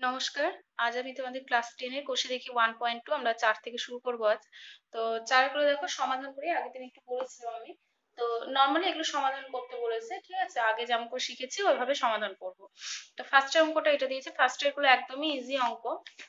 নমস্কার। আজ আমি তোমাদের ক্লাস 10 এর কোষে দেখি 1.2 আমরা 4 থেকে শুরু করব আজ। তো 4 গুলো দেখো সমাধান করি। আগের দিন একটু বলেছিলাম আমি। তো নরমালি এগুলো সমাধান করতে বলেছে। ঠিক আছে? আগে যেমন করে শিখেছি ওইভাবে সমাধান করব। তো ফার্স্টের অঙ্কটা এটা দিয়েছে। ফার্স্টের গুলো একদমই ইজি অঙ্ক।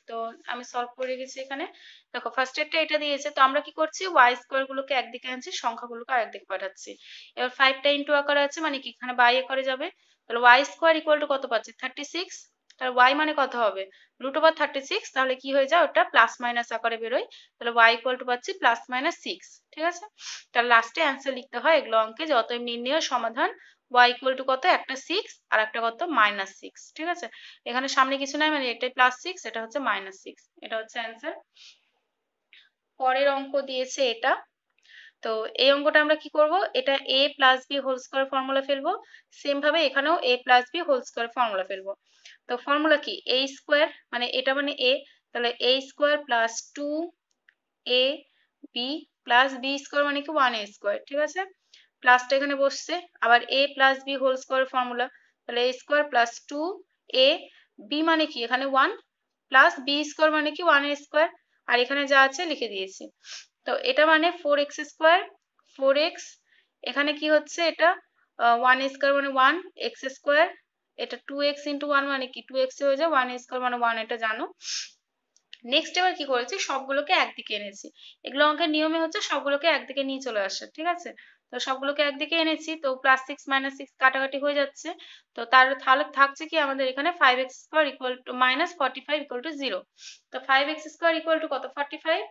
তো আমি সলভ করে রেখেছি এখানে। দেখো ফার্স্টেরটা এটা দিয়েছে। তো আমরা কি করছি? y স্কয়ার গুলোকে একদিকে আনছি, সংখ্যাগুলোকে আরেকদিকে পাঠাচ্ছি। এবার 5 টা ইনটু আকারে আছে মানে কি এখানে বাই আকারে যাবে। তাহলে y স্কয়ার ইকুয়াল টু কত পাচ্ছি? 36। তাহলে y মানে কত হবে? √36। তাহলে কি হয়ে যায়? ওটা প্লাস মাইনাস আকারে বেরোয়। তাহলে y ইকুয়াল টু পাচ্ছি প্লাস মাইনাস 6। ঠিক আছে? তাহলে লাস্টে অ্যান্সার লিখতে হয় এগুলো অঙ্কে যে অতএব নির্ণেয় সমাধান y ইকুয়াল টু কত? একটা 6 আর একটা কত? -6। ঠিক আছে? এখানে সামনে কিছু নাই মানে এটাই +6, এটা হচ্ছে -6। এটা হচ্ছে অ্যান্সার। পরের অঙ্ক দিয়েছে এটা। তো এই অঙ্কটা আমরা কি করব? এটা a plus B whole square formula ফেলবো। সেম ভাবে এখানেও a plus B whole square formula ফেলবো। তো ফর্মুলা কি? a স্কয়ার মানে এটা মানে a, তাহলে a square plus 2a b plus b square মানে কি 1a স্কয়ার। ঠিক আছে? প্লাসটা এখানে বসছে। আবার a plus B whole square formula, তাহলে a square plus 2a b মানে কি এখানে 1 প্লাস b স্কয়ার মানে কি 1a স্কয়ার। আর এখানে যা আছে লিখে দিয়েছি। তো এটা মানে 4x স্কয়ার 4x, এখানে কি হচ্ছে এটা 1 স্কয়ার মানে 1 x স্কয়ার, এটা 2x ইন্টু 1 মানে কি 2x হয়ে যায়, 1 স্কয়ার মানে 1, এটা জানো। নেক্সট এবার কি করেছি? সবগুলোকে একদিকে এনেছি। এগুলো অঙ্কের নিয়মে হচ্ছে সবগুলোকে একদিকে নিয়ে চলে আসে। ঠিক আছে? তো সবগুলোকে একদিকে এনেছি, তো +6 -6 কাটাকাটি হয়ে যাচ্ছে। তো তাহলে থাকছে কি আমাদের এখানে 5x square equal to -45 equal to 0। তো 5x স্কয়ার ইকুয়াল টু কত? 45।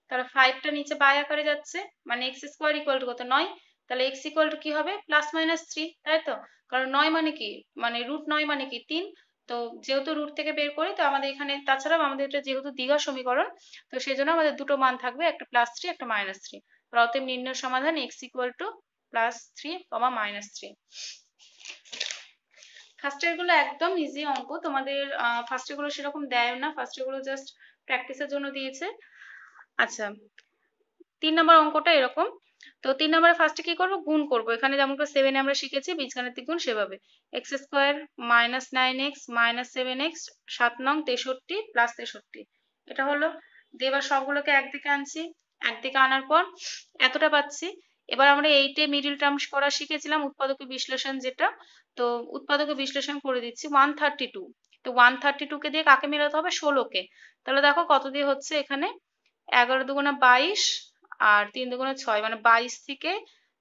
তাহলে 5 টা নিচে বাই আকারে যাচ্ছে মানে x স্কয়ার ইকুয়াল টু কত? 9। তাহলে x ইকুয়াল টু কি হবে? +-3, তাই তো? কারণ 9 মানে কি? মানে √9 মানে কি 3। তো যেহেতু রুট থেকে বের করি, তো আমাদের এখানে তাছাড়াও আমাদের এটা যেহেতু দ্বিঘাত সমীকরণ, তো সেই জন্য আমাদের দুটো মান থাকবে, একটা +3 একটা -3। অতএব নির্ণয় সমাধান x ইকুয়াল টু +3, -3। ফার্স্টের গুলো একদম ইজি অঙ্ক, তোমাদের ফার্স্টের গুলো সেরকম দেয় না, ফার্স্টের গুলো জাস্ট প্র্যাকটিসের জন্য দিয়েছে। আচ্ছা, 3 নম্বর অঙ্কটা এরকম। তো 3 নম্বরে ফার্স্টে কি করব? গুণ করব। এখানে যেমন করে 7 এ আমরা শিখেছি বীজগাণিতিক গুণ, সেভাবে x স্কয়ার -9x -7x 7 নং 63 +63, এটা হলো। দিয়ে এবার সবগুলোকে একদিকে আনছি। একদিকে আনার পর এতটা পাচ্ছি। এবার আমরা 8 এ মিডল টার্মস করা শিখেছিলাম, উৎপাদক বিশ্লেষণ যেটা। তো উৎপাদক বিশ্লেষণ করে দিচ্ছি 132। তো 132 কে দিয়ে কাকে মেলাতে হবে? 16 কে। তাহলে দেখো কত দিয়ে হচ্ছে এখানে, 11 দুগুণা 22 আর 3 দুগুণা 6, মানে 22 থেকে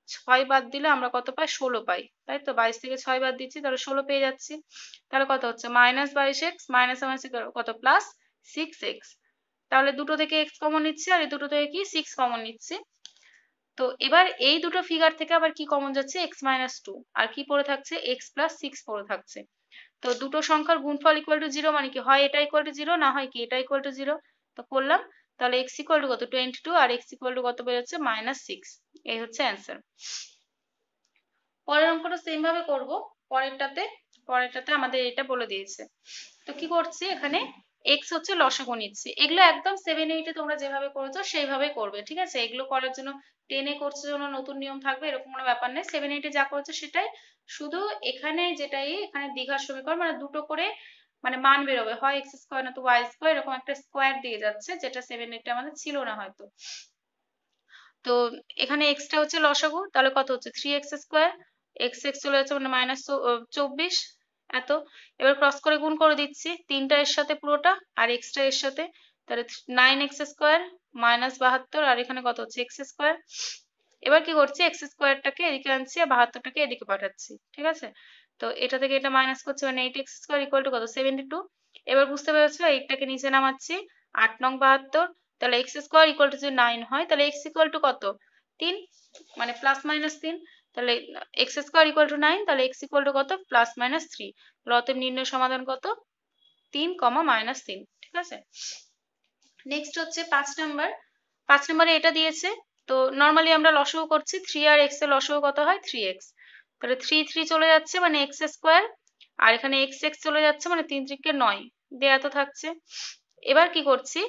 6 বাদ দিলে আমরা কত পাই? 16 পাই। তাই তো? 22 থেকে 6 বাদ দিচ্ছি, তাহলে 16 পেয়ে যাচ্ছি। তাহলে কত হচ্ছে? -22x মাইনাস মাইনাস কত? +6x। তাহলে দুটো থেকে x কমন নিচ্ছি আর এই দুটো থেকে কি 6 কমন নিচ্ছি। তো এবার এই দুটো ফিগার থেকে আবার কি কমন যাচ্ছে? x-2, আর কি পড়ে থাকছে? x+6 পড়ে থাকছে। তো দুটো সংখ্যার গুণফল ইকুয়াল টু 0 মানে কি হয় এটা ইকুয়াল টু 0, না হয় কি এটা ইকুয়াল টু 0। তো করলাম। তাহলে x ইকুয়াল টু কত? 22 আর x ইকুয়াল টু কত বেরোচ্ছে? -6। এই হচ্ছে অ্যান্সার। পরের অঙ্কটা সেম ভাবে করব। পরেরটাতে আমাদের এটা বলে দিয়েছে। তো কি করছি এখানে? x হচ্ছে লসাগু নিচ্ছি। এগুলো একদম 7-8 এ তোমরা যেভাবে করেছো সেইভাবে করবে। ঠিক আছে? এগুলো করার জন্য 10 এ করছো জন্য নতুন নিয়ম থাকবে এরকম কোনো ব্যাপার নেই। 7-8 এ যা করেছো সেটাই। শুধু এখানে যেটাই, এখানে দ্বিঘাত সমীকরণ মানে দুটো করে মানে মান বেরোবে, হয় x স্কয়ার না তো y স্কয়ার, এরকম একটা স্কয়ার দিয়ে যাচ্ছে, যেটা 7-8 এ আমাদের ছিল না হয়তো। তো এখানে x টা হচ্ছে লসাগু, তাহলে কত হচ্ছে? 3x স্কয়ার, x চলে যাচ্ছে মানে -24 এত। এবার ক্রস করে গুণ করে দিচ্ছি, 3টা এর সাথে পুরোটা আর x টা এর সাথে। তাহলে 9x স্কয়ার -72, আর এখানে কত হচ্ছে? x square. এবার কি করছি? x স্কয়ারটাকে এদিকে আনছি আর 72টাকে এদিকে পাঠাচ্ছি। ঠিক আছে? তো এটা থেকে এটা মাইনাস করছি মানে 8x স্কয়ার ইকুয়াল টু কত? 72। এবার বুঝতে পেরেছো? 8টাকে নিচে নামাচ্ছি, 8 নং 72। তাহলে x স্কয়ার ইকুয়াল টু যদি 9 হয়, তাহলে x ইকুয়াল টু কত? 3, মানে +-3। তাহলে x স্কয়ার ইকুয়াল টু 9, তাহলে x ইকুয়াল টু কত? +-3। অতএব নির্ণয় সমাধান কত? 3, -3। ঠিক আছে? নেক্সট হচ্ছে 5 নাম্বার। 5 নম্বরে এটা দিয়েছে। তো নরমালি আমরা লসাগু করছি, 3 আর x এর লসাগু কত হয়? 3x। তাহলে 3 3 চলে যাচ্ছে মানে x স্কয়ার, আর এখানে x চলে যাচ্ছে মানে 3 3 কে 9 দিয়ে এত থাকছে। এবার কি করছি?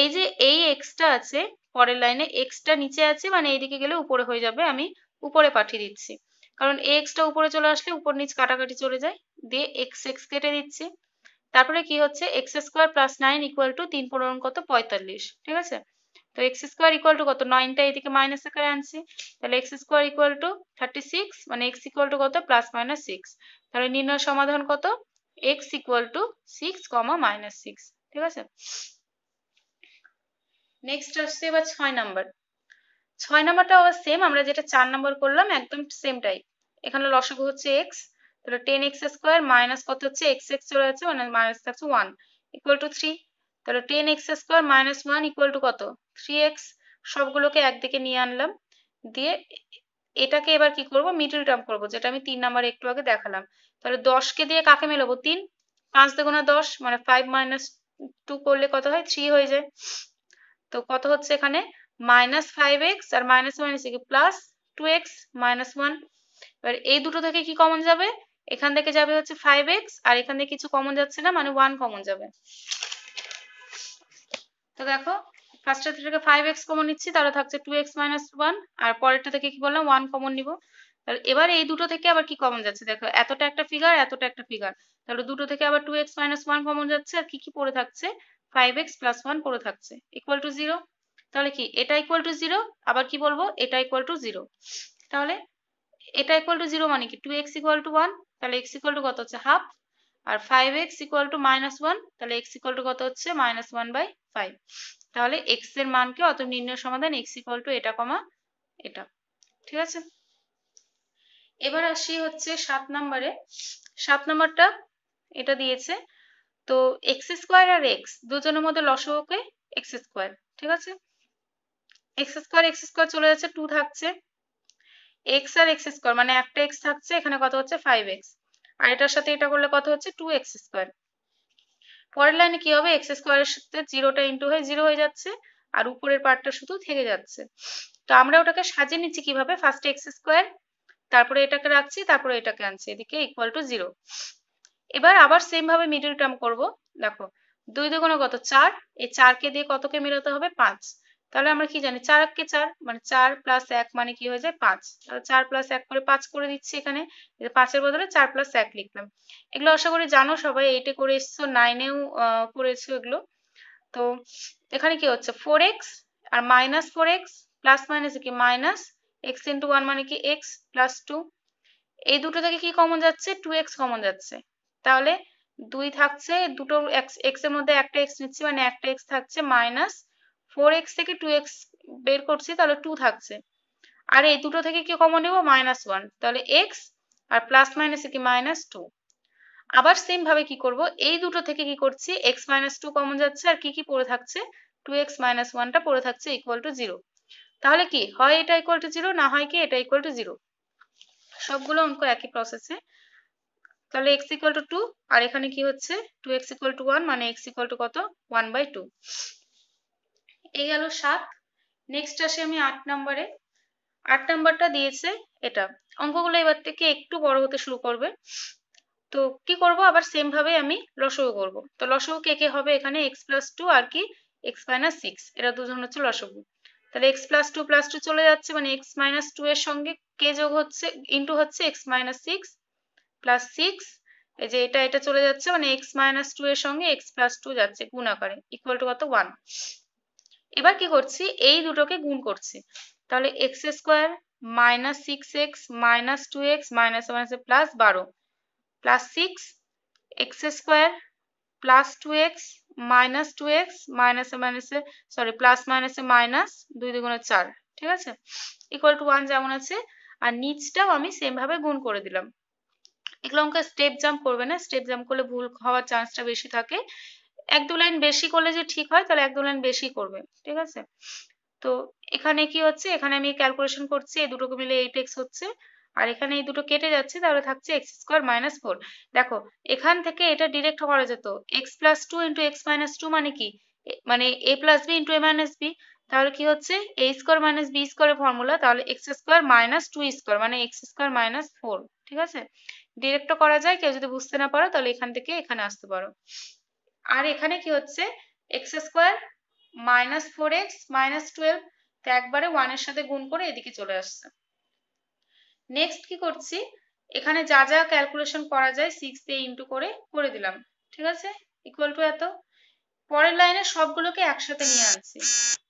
এই যে এই x টা আছে পরের লাইনে, x টা নিচে আছে মানে এইদিকে গেলে উপরে হয়ে যাবে, আমি উপরে পাঠিয়ে দিচ্ছি। কারণ x টা উপরে চলে আসলে উপর নিচ কাটাকাটি চলে যায়, দিয়ে x কেটে দিচ্ছি। তারপরে কি হচ্ছে x square plus 9 equal to 3 পনেরো কত 45, ঠিক আছে। তো এক্স স্কোয়ার ইকুয়াল টু কত, 9টা এদিকে মাইনাস আকারে আনছি, তাহলে এক্স স্কোয়ার ইকুয়াল টু 36, মানে এক্স ইকুয়াল টু কত প্লাস মাইনাস 6। তাহলে নির্ণয় সমাধান কত, এক্স ইকুয়াল টু 6, মাইনাস 6, ঠিক আছে। নেক্সট আসছে এবার 6 নাম্বার। 6 নাম্বারটা আবার সেম, আমরা যেটা 4 নাম্বার করলাম একদম সেম টাইপ। এখানে লসাগু হচ্ছে এক্স, তাহলে 10x স্কোয়ার মাইনাস কত হচ্ছে এক্স এক্স চলে যাচ্ছে, মানে মাইনাস থাকছে 1 ইকুয়াল টু 3। তাহলে 10x square minus 1 equal to কত 3x। সবগুলোকে একদিকে নিয়ে আনলাম, দিয়ে এটাকে এবার কি করব, মিডল টার্ম করব, যেটা আমি 3 নাম্বারে একটু আগে দেখালাম। তাহলে 10কে দিয়ে কাকে মেলাবো, 3, 5 দুগুণা 10, মানে 5 মাইনাস 2 করলে কত হয় 3 হয়ে যায়। তো কত হচ্ছে এখানে মাইনাস 5x আর মাইনাস মাইনাস কি প্লাস 2x মাইনাস 1। এবার এই দুটো থেকে কি কমন যাবে, এখান থেকে যাবে হচ্ছে 5x, আর এখান থেকে কিছু কমন যাচ্ছে না, মানে 1 কমন যাবে। তো দেখো ফার্স্টটা থেকে 5x কমন নিচ্ছি, তাহলে থাকছে 2x মাইনাস 1, আর পরেরটা থেকে কি বললাম 1 কমন নিব। তাহলে এবার এই দুটো থেকে আবার কি কমন যাচ্ছে, দেখো এতটা একটা ফিগার, এতটা একটা ফিগার, তাহলে দুটো থেকে আবার 2x মাইনাস 1 কমন যাচ্ছে, আর কি কি পড়ে থাকছে 5x প্লাস 1 পড়ে থাকছে ইকুয়াল টু 0। তাহলে কি এটা ইকুয়াল টু 0, আবার কি বলবো এটা ইকুয়াল টু 0। তাহলে এটা ইকুয়াল টু 0 মানে কি 2x ইকুয়াল টু 1, তাহলে x ইকুয়াল টু কত হচ্ছে হাফ, আর 5x ইকুয়াল টু মাইনাস 1, তাহলে x ইকুয়াল টু কত হচ্ছে মাইনাস 1/5। তাহলে x এর মানকে অত নির্ণয় সমাধান x ইকুয়াল টু এটা কমা এটা, ঠিক আছে। এবার আসি হচ্ছে 7 নম্বরে। 7 নম্বরটা এটা দিয়েছে, তো এক্স স্কোয়ার আর এক্স দুজনের মধ্যে লসাগুকে এক্স স্কোয়ার, ঠিক আছে। এক্স স্কোয়ার চলে যাচ্ছে, 2 থাকছে, এক্স আর এক্স স্কোয়ার মানে একটা এক্স থাকছে, এখানে কত হচ্ছে 5x, আর এটার সাথে এটা করলে কত হচ্ছে 2x স্কোয়ার। পরের লাইনে কি হবে, এক্স স্কোয়ারের সাথে জিরোটা ইন্টু হয়ে 0 হয়ে যাচ্ছে, আর উপরের পার্টটা শুধু থেকে যাচ্ছে। তো আমরা ওটাকে সাজিয়ে নিচ্ছি কিভাবে, ফার্স্টে এক্স স্কোয়ার, তারপরে এটাকে রাখছি, তারপরে এটাকে আনছি এদিকে ইকুয়াল টু 0। এবার আবার সেম ভাবে মিডল টার্ম করব। দেখো 2 দুগুণে কত 4, এই 4কে দিয়ে কতকে মেলাতে হবে 5। তাহলে আমরা কি জানি 4 কে 4 মানে 4 প্লাস 1 মানে কি হয়ে যায় 5। তাহলে 4 প্লাস 1 করে 5 করে দিচ্ছি, এখানে 5 এর বদলে 4 প্লাস 1 লিখলাম। এগুলো আশা করি জানো সবাই, 8 করে এসছো, 9এও পড়েছো এগুলো। তো এখানে কি হচ্ছে 4x আর মাইনাস 4x প্লাস মাইনাস কি মাইনাস x ইন্টু 1 মানে কি x প্লাস 2। এই দুটো থেকে কি কমন যাচ্ছে 2x কমন যাচ্ছে, তাহলে 2 থাকছে, দুটো x এর মধ্যে একটা x নিচ্ছি, মানে একটা x থাকছে, মাইনাস 4x থেকে 2x বের করছি, তাহলে 2 থাকছে, আর এই দুটো থেকে কি কমন নেব মাইনাস 1, তাহলে x আর প্লাস মাইনাস কি মাইনাস 2। আবার সেম ভাবে কি করব, এই দুটো থেকে কি করছি x মাইনাস 2 কমন যাচ্ছে, আর কি কি পড়ে থাকছে 2x মাইনাস 1টা পড়ে থাকছে ইকুয়াল টু 0। তাহলে কি হয় এটা ইকুয়াল টু 0, না হয় কি এটা ইকুয়াল টু 0। সবগুলো অঙ্ক একই প্রসেসে। তাহলে x ইকুয়াল টু 2, আর এখানে কি হচ্ছে 2x ইকুয়াল টু 1, মানে x ইকুয়াল টু কত 1/2। এই গেল 7। নেক্সট আসি আমি 8 নম্বরে। 8 নাম্বারটা দিয়েছে এটা, অঙ্কগুলো এবার থেকে একটু বড় হতে শুরু করবে। তো কি করব, আবার সেম ভাবে আমি লসাগু করব। তো লসাগু কে কে হবে, এখানে x প্লাস 2 আর কি x মাইনাস 6, এরা দুজন হচ্ছে লসাগু। তাহলে x প্লাস 2 প্লাস 2 চলে যাচ্ছে, মানে x মাইনাস 2 এর সঙ্গে কে যোগ হচ্ছে ইন্টু হচ্ছে x মাইনাস 6 প্লাস 6, এই যে এটা চলে যাচ্ছে, মানে x মাইনাস 2 এর সঙ্গে x প্লাস 2 যাচ্ছে গুণ আকারে ইকুয়াল টু কত 1। এবার কি করছি এই দুটোকে গুণ করছি, তাহলে x square minus 6x minus 2x minus minus plus 12 plus 6 x square plus 2x minus 2x minus মাইনাসে সরি প্লাস মাইনাসে মাইনাস 2 দুগুণে 4, ঠিক আছে, ইকুয়াল টু 1 যেমন আছে। আর নিচটাও আমি সেম ভাবে গুণ করে দিলাম। এগুলো অঙ্ক স্টেপ জাম্প করবে না, স্টেপ জাম্প করলে ভুল হওয়ার চান্সটা বেশি থাকে। 1-2 লাইন বেশি করলে যে ঠিক হয়, তাহলে 1-2 লাইন বেশি করবে, ঠিক আছে। তো এখানে কি হচ্ছে, এখানে আমি ক্যালকুলেশন করছি, এই দুটোকে মিলে 8x হচ্ছে, আর এখানে এই দুটো কেটে যাচ্ছে, তাহলে থাকছে x স্কোয়ার মাইনাস 4। দেখো এখান থেকে এটা ডিরেক্ট করা যেত, x plus 2 into x minus 2 মানে কি, মানে a plus b into a minus b। তাহলে কি হচ্ছে a স্কোয়ার মাইনাস b স্কোয়ারের ফর্মুলা, তাহলে x স্কোয়ার মাইনাস 2 স্কোয়ার মানে x স্কোয়ার মাইনাস 4, ঠিক আছে। ডিরেক্টও করা যায়, কেউ যদি বুঝতে না পারো তাহলে এখান থেকে এখানে আসতে পারো। আর এখানে কি হচ্ছে x square minus 4x minus 12, তো একবারে 1 এর সাথে গুণ করে এদিকে চলে আসছে। নেক্সট কি করছি, এখানে যা যা ক্যালকুলেশন করা যায় 6 দিয়ে ইন্টু করে দিলাম, ঠিক ঠিক আছে, ইকুয়াল টু এত। পরের লাইনে সবগুলোকে একসাথে নিয়ে আনছি,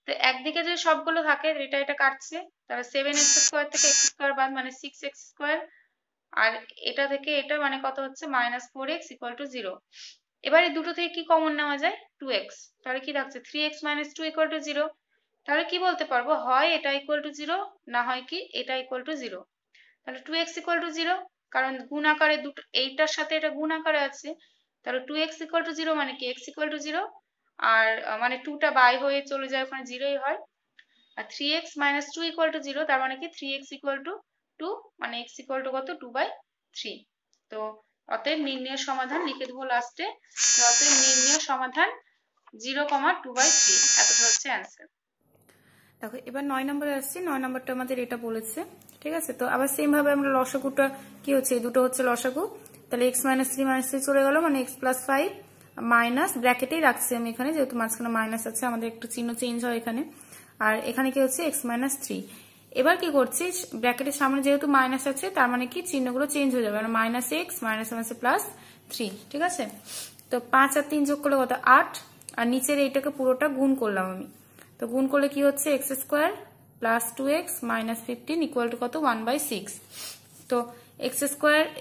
তো একদিকে যে সবগুলো থাকে এটা এটা কাটছে, তাহলে 7x² থেকে x² বাদ মানে 6x², আর এটা থেকে এটা মানে কত হচ্ছে -4x = 0। এবার এই দুটো থেকে কি কমন নেওয়া যায়, 2x, তাহলে কি থাকছে 3x - 2 = 0। তাহলে কি বলতে পারবো, হয় এটা ইকুয়াল টু 0, না হয় কি এটা ইকুয়াল টু 0। তাহলে 2x = 0, কারণ গুণ আকারে দুটো, এইটার সাথে এটা গুণ আকারে আছে, তাহলে 2x = 0 মানে কি x = 0, আর মানে 2টা বাই হয়ে চলে যায়, ওখানে 0ই হয়। আর 3x - 2 = 0, তার মানে কি 3x = 2, মানে x = কত 2/3। তো অতএব নির্ণয় সমাধান লিখে দেবো লাস্টে, অতএব নির্ণয় সমাধান 0,2/3, এতটা হচ্ছে অ্যান্সার। দেখো এবার 9 নম্বরে আসছি। 9 নম্বরটা আমাদের এটা বলেছে, ঠিক আছে। তো আবার সেম ভাবে আমরা লসাগুটা কি হচ্ছে, এই দুটো হচ্ছে লসাগু, তাহলে x - 3 - 3 চলে গেল, মানে x + 5 মাইনাস ব্র্যাকেটেই রাখছি আমি এখানে, যেহেতু মাঝখানে মাইনাস আছে আমাদের একটু চিহ্ন চেঞ্জ হয় এখানে, আর এখানে কি হচ্ছে x - 3। এবার কি করছি, ব্র্যাকেটের সামনে যেহেতু মাইনাস আছে তার মানে কি চিহ্নগুলো চেঞ্জ হয়ে যাবে, মানে -x -3, ঠিক আছে। তো 5 আর 3 যোগ করলে কত 8, আর নিচের এইটাকে পুরোটা গুণ করলাম আমি, তো গুণ করলে কি হচ্ছে x² + 2x - 15 = কত 1/6। তো x²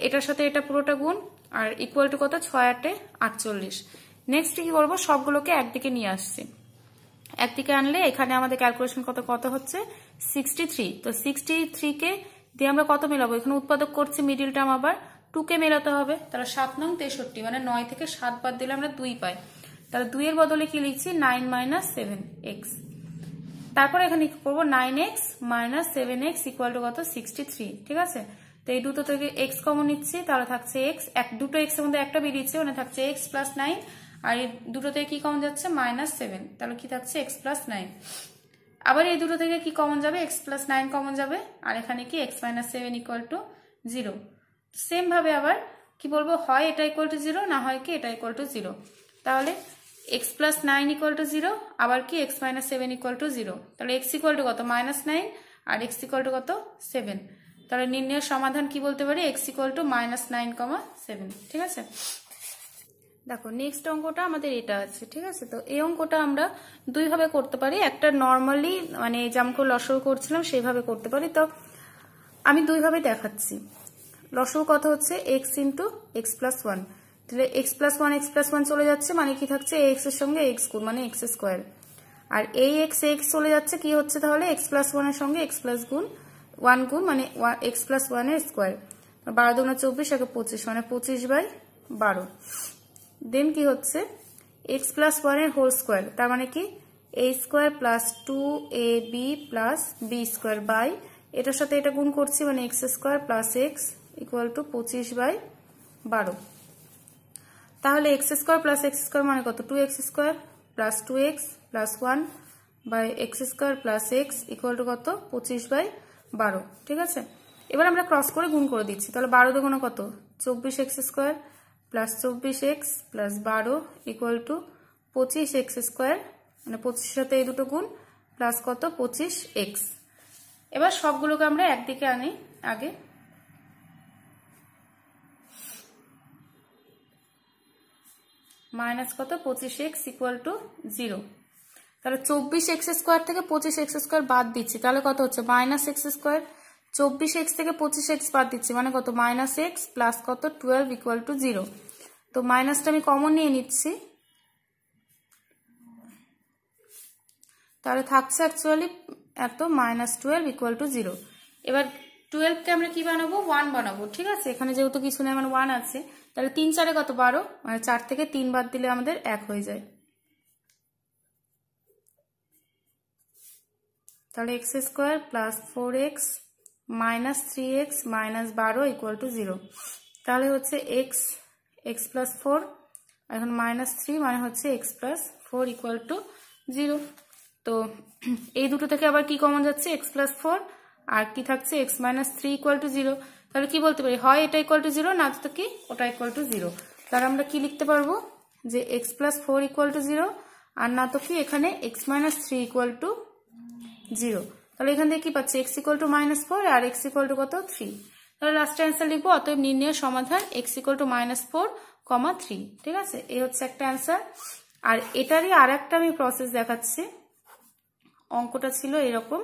এটার সাথে এটা পুরোটা গুণ, আর ইকুয়াল টু কত 6 × 8 = 48। নেক্সট কি করবো, সবগুলোকে একদিকে নিয়ে আসছি, একদিকে আনলে এখানে আমাদের ক্যালকুলেশন কত হচ্ছে 63। তো 63 কে দিয়ে আমরা কত মেলাবো, এখানে উৎপাদক করছি মিডিল টার্ম, আবার 2 কে মেলাতে হবে, তাহলে 7 নং 63, মানে 9 থেকে 7 বাদ দিলে আমরা 2 পাই, তাহলে 2 এর বদলে কি লিখছি 9 - 7x। তারপর এখানে কি করবো 9x - 7x = কত 63, ঠিক আছে। তো এই দুটো থেকে x কমন নিচ্ছি, তাহলে থাকছে x, দুটো x এর মধ্যে একটা বেরিয়েছে, মানে থাকছে x + 9, আর এই দুটো থেকে কি কমন যাচ্ছে -7, তাহলে কি থাকছে x + 9। আবার এই দুটো থেকে কি কমন যাবে, x + 9 কমন যাবে, আর এখানে কি x - 7 = 0। সেম ভাবে আবার কি বলবো, হয় এটা = 0, না হয় কি এটা = 0। তাহলে x + 9 = 0, আবার কি x - 7 = 0, তাহলে x = কত -9, আর x = কত 7। তাহলে নির্ণয়ের সমাধান কি বলতে পারি, x = -9,7, ঠিক আছে। দেখো নেক্সট অঙ্কটা আমাদের এটা আছে, ঠিক আছে। তো এই অঙ্কটা আমরা দুই ভাবে করতে পারি, একটা নর্মালি মানে যেমন করে লসাগু করছিলাম সেইভাবে করতে পারি। তো আমি দুই ভাবে দেখাচ্ছি। লসাগু কত হচ্ছে x × x + 1, তাহলে x + 1 x + 1 চলে যাচ্ছে, মানে কি থাকছে x এর সঙ্গে x গুণ, মানে x², আর এই x চলে যাচ্ছে, কি হচ্ছে তাহলে x + 1 এর সঙ্গে x + 1 গুণ, মানে x + 1 এর স্কোয়ার। 12 × 2 = 24, একে 25, মানে 25/12। দেন কি হচ্ছে x + 1 এর হোল স্কোয়ার, তার মানে কি a² + 2ab + b² বাই এটার সাথে এটা গুণ করছি, মানে x² + x = 25/12। তাহলে x² + x² মানে কত 2x² + 2x + 1 by x² + x = কত 25/12, ঠিক আছে। এবার আমরা ক্রস করে গুণ করে দিচ্ছি, তাহলে 12 × 2 কত 24x² + 24x + 12 = 25x², মানে 25 সাথে এই দুটো গুণ প্লাস কত 25x। এবার সবগুলোকে আমরা একদিকে আনি, আগে মাইনাস কত 25x = 0। তাহলে 24x² থেকে 25x² বাদ দিচ্ছি, তাহলে কত হচ্ছে -x²। 24x থেকে 25x বাদ দিচ্ছি, মানে কত -x প্লাস কত 12 = 0। তো মাইনাসটা আমি কমন নিয়ে নিচ্ছি, তাহলে থাকছে অ্যাকচুয়ালি এত -12 = 0। এবার 12 কে আমরা কি বানাবো 1 বানাবো, ঠিক আছে। এখানে যেহেতু কিছু নেই, মানে 1 আছে, তাহলে 3 × 4 কত 12, মানে 4 থেকে 3 বাদ দিলে আমাদের 1 হয়ে যায়। তাহলে x² + 4x - 3x - 12 = 0। তাহলে হচ্ছে x + 4, এখন -3, মানে হচ্ছে x + 4 = 0। তো এই দুটো থেকে আবার কি কমন যাচ্ছে x + 4, আর কি থাকছে x - 3 = 0। তাহলে কি বলতে পারি, হয় এটা = 0, না তো কি ওটা = 0। তাহলে আমরা কি লিখতে পারবো যে x + 4 = 0, আর না তো কি এখানে x - 3 = 0। তাহলে এখান থেকে কি পাচ্ছি x = -4, আর x = কত 3। তাহলে লাস্ট অ্যান্সার লিখবো, অতএব নির্ণয়ের সমাধান x = -4, 3। ঠিক আছে, এই হচ্ছে একটা অ্যান্সার। আর এটারই আর একটা আমি প্রসেস দেখাচ্ছি। অঙ্কটা ছিল এরকম,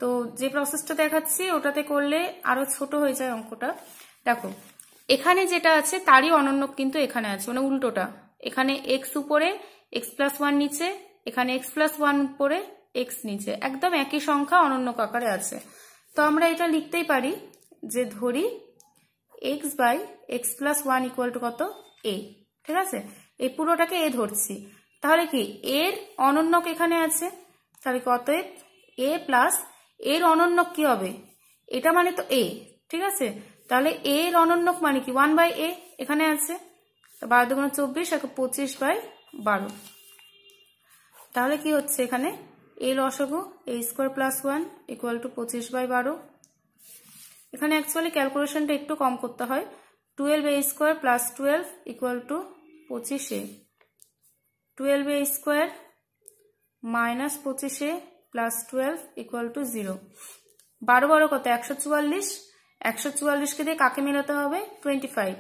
তো যে প্রসেসটা দেখাচ্ছি ওটাতে করলে আরো ছোট হয়ে যায় অঙ্কটা। দেখো এখানে যেটা আছে তারই অনন্যক কিন্তু এখানে আছে, মানে উল্টোটা। এখানে এক্স উপরে, এক্স প্লাস 1 নিচে, এখানে এক্স প্লাস 1 উপরে, এক্স নিচে, একদম একই সংখ্যা অনন্যক আকারে আছে। তো আমরা এটা লিখতেই পারি যে ধরি x by x plus 1 equal to কত, এ। ঠিক আছে, এই পুরোটাকে এ ধরছি। তাহলে কি এর অনন্যক এখানে আছে, তাহলে কত এ প্লাস এর অনন্যক কি হবে, এটা মানে তো এ। ঠিক আছে, তাহলে এর অনন্যক মানে কি 1 বাই এ এখানে আছে। 12 দুগুণে 24, 25/12। তাহলে কি হচ্ছে এখানে এ লসাগু এ স্কোয়ার প্লাস 1 ইকুয়াল টু 25/12। এখানে অ্যাকচুয়ালি ক্যালকুলেশনটা একটু কম করতে হয়। 12a square plus 12 equal to 25a, 12a square minus 25a plus 12 equal to 0। 12 কত 144, 144কে দিয়ে কাকে মেলাতে হবে 25।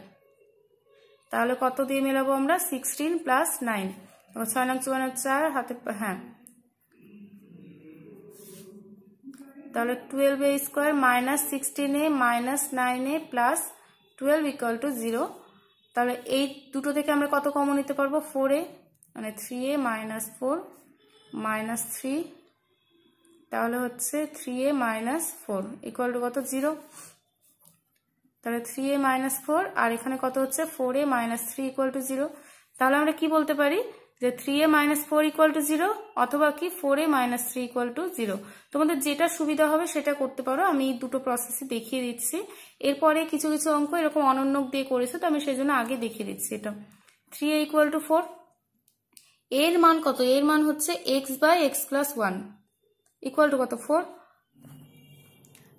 তাহলে কত দিয়ে মেলাবো আমরা 16 প্লাস 9, 6 9 54 4 হাতে, হ্যাঁ। তাহলে 12a square minus 16a minus 9a plus 12 equal to 0। তাহলে এই দুটো থেকে আমরা কত কমন নিতে পারবো 4a, মানে 3a মাইনাস 4 মাইনাস 3, তাহলে হচ্ছে 3a মাইনাস 4 ইকুয়াল টু কত 0। তাহলে 3a মাইনাস 4 আর এখানে কত হচ্ছে 4a মাইনাস 3 ইকুয়াল টু 0। তাহলে আমরা কি বলতে পারি যে 3a মাইনাস 4 ইকুয়াল টু 0 অথবা কি 4a মাইনাস 3 ইকুয়াল টু 0। তোমাদের যেটা সুবিধা হবে সেটা করতে পারো, আমি এই দুটো প্রসেসই দেখিয়ে দিচ্ছি। এরপরে কিছু কিছু অঙ্ক এরকম অনন্যক দিয়ে করেছে, তো আমি সেই জন্য আগে দেখিয়ে দিচ্ছি। এটা 3a ইকুয়াল টু 4, এর মান কত, এর মান হচ্ছে x by x plus 1 equal to কত 4।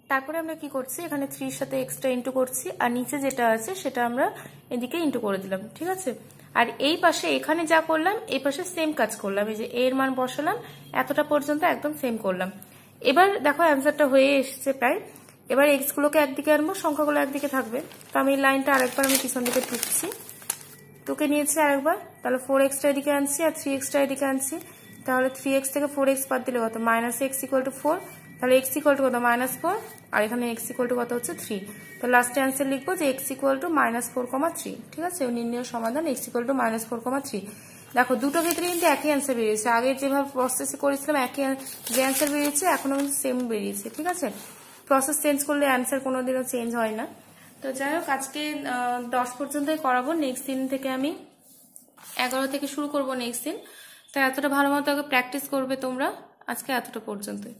তারপরে আমরা কি করছি, এখানে 3 এর সাথে এক্সটা ইন্টু করছি, আর নিচে যেটা আছে সেটা আমরা এদিকে ইন্টু করে দিলাম। ঠিক আছে, আর এই পাশে এখানে যা করলাম এই পাশে সেম কাজ করলাম, এই যে এর মান বসালাম, এতটা পর্যন্ত একদম সেম করলাম। এবার দেখো অ্যান্সারটা হয়ে এসছে প্রায়। এবার এক্স গুলোকে একদিকে আনবো, সংখ্যাগুলো একদিকে থাকবে। তো আমি এই লাইনটা আরেকবার আমি পিছন দিকে টুকছি, টুকে নিয়েছি আরেকবার। তাহলে 4xটা এদিকে আনছি আর 3xটা এদিকে আনছি। তাহলে 3x থেকে 4x বাদ দিলে কত মাইনাস x ইকুয়াল টু 4, তাহলে x ইকুয়াল টু কত মাইনাস 4, আর এখানে x ইকুয়াল টু কত হচ্ছে 3। তো লাস্টে অ্যান্সার লিখবো যে x ইকুয়াল টু মাইনাস 4,3। ঠিক আছে, নির্ণয় সমাধান x ইকুয়াল টু মাইনাস 4,3। দেখো দুটো ক্ষেত্রে কিন্তু একই অ্যান্সার বেরিয়েছে, আগের যেভাবে প্রসেস করেছিলাম একই যে অ্যান্সার বেরিয়েছে এখনো কিন্তু সেম বেরিয়েছে। ঠিক আছে, প্রসেস চেঞ্জ করলে অ্যান্সার কোনোদিনও চেঞ্জ হয় না। তো যাই হোক আজকে 10 পর্যন্তই করাবো, নেক্সট দিন থেকে আমি 11 থেকে শুরু করবো নেক্সট দিন। তো এতটা ভালো মতো আগে প্র্যাকটিস করবে তোমরা। আজকে এতটা পর্যন্তই।